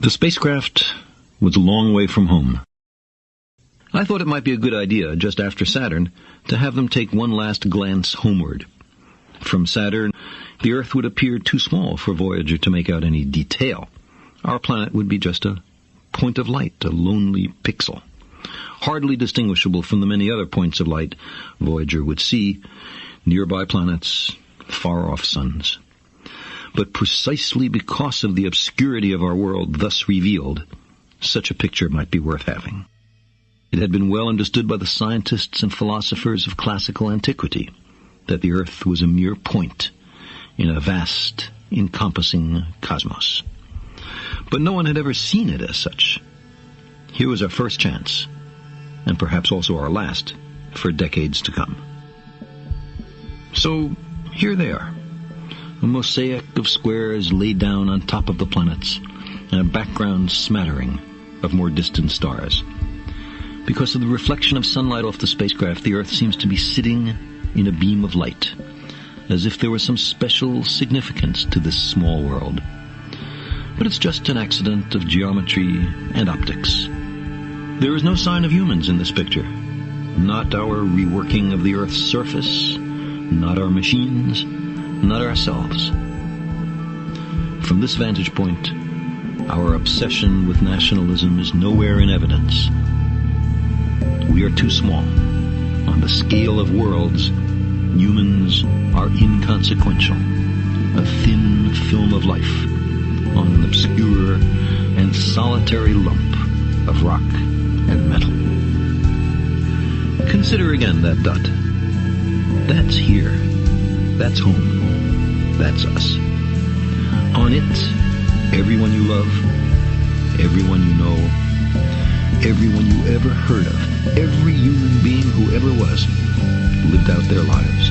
The spacecraft was a long way from home. I thought it might be a good idea, just after Saturn, to have them take one last glance homeward. From Saturn, the Earth would appear too small for Voyager to make out any detail. Our planet would be just a point of light, a lonely pixel, hardly distinguishable from the many other points of light Voyager would see, nearby planets, far-off suns. But precisely because of the obscurity of our world thus revealed, such a picture might be worth having. It had been well understood by the scientists and philosophers of classical antiquity that the Earth was a mere point in a vast, encompassing cosmos. But no one had ever seen it as such. Here was our first chance, and perhaps also our last, for decades to come. So, here they are. A mosaic of squares laid down on top of the planets, and a background smattering of more distant stars. Because of the reflection of sunlight off the spacecraft, the Earth seems to be sitting in a beam of light, as if there was some special significance to this small world. But it's just an accident of geometry and optics. There is no sign of humans in this picture. Not our reworking of the Earth's surface, not our machines, not ourselves. From this vantage point, our obsession with nationalism is nowhere in evidence. We are too small. On the scale of worlds, humans are inconsequential. A thin film of life on an obscure and solitary lump of rock and metal. Consider again that dot. That's here. That's home. That's us. On it, everyone you love, everyone you know, everyone you ever heard of, every human being who ever was, lived out their lives.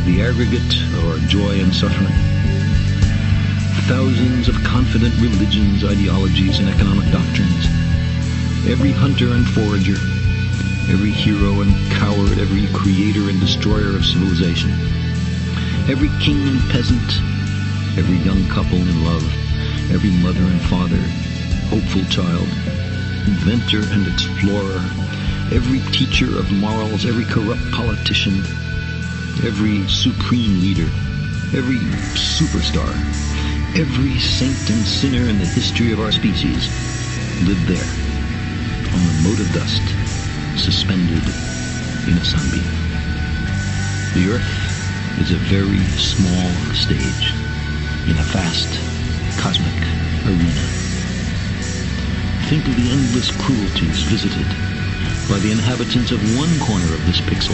The aggregate of our joy and suffering. Thousands of confident religions, ideologies, and economic doctrines. Every hunter and forager, every hero and coward, every creator and destroyer of civilization. Every king and peasant, every young couple in love, every mother and father, hopeful child, inventor and explorer, every teacher of morals, every corrupt politician, every supreme leader, every superstar, every saint and sinner in the history of our species lived there, on a mote of dust, suspended in a sunbeam. The Earth is a very small stage in a vast cosmic arena. Think of the endless cruelties visited by the inhabitants of one corner of this pixel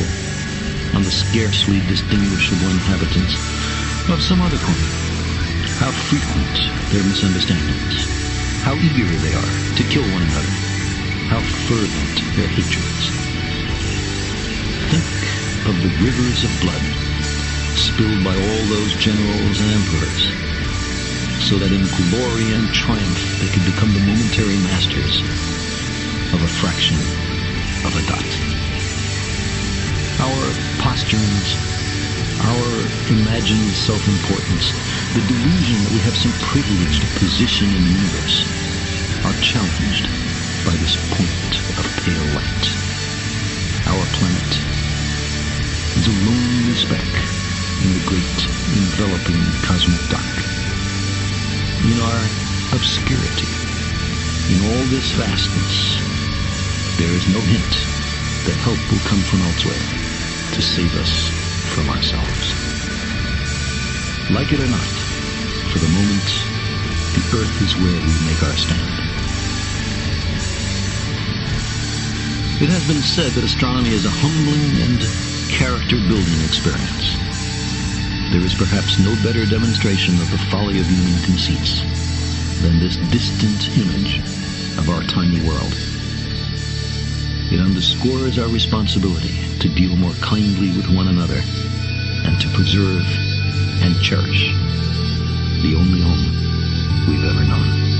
on the scarcely distinguishable inhabitants of some other corner. How frequent their misunderstandings, how eager they are to kill one another, how fervent their hatreds. Think of the rivers of blood spilled by all those generals and emperors, so that in glory and triumph they could become the momentary masters of a fraction of a dot. Our posturings, our imagined self-importance, the delusion that we have some privileged position in the universe, are challenged by this point of pale light. Our planet is a lonely speck in the great enveloping cosmic dark. In our obscurity, in all this vastness, there is no hint that help will come from elsewhere to save us from ourselves. Like it or not, for the moment, the Earth is where we make our stand. It has been said that astronomy is a humbling and character-building experience. There is perhaps no better demonstration of the folly of human conceits than this distant image of our tiny world. It underscores our responsibility to deal more kindly with one another and to preserve and cherish the only home we've ever known.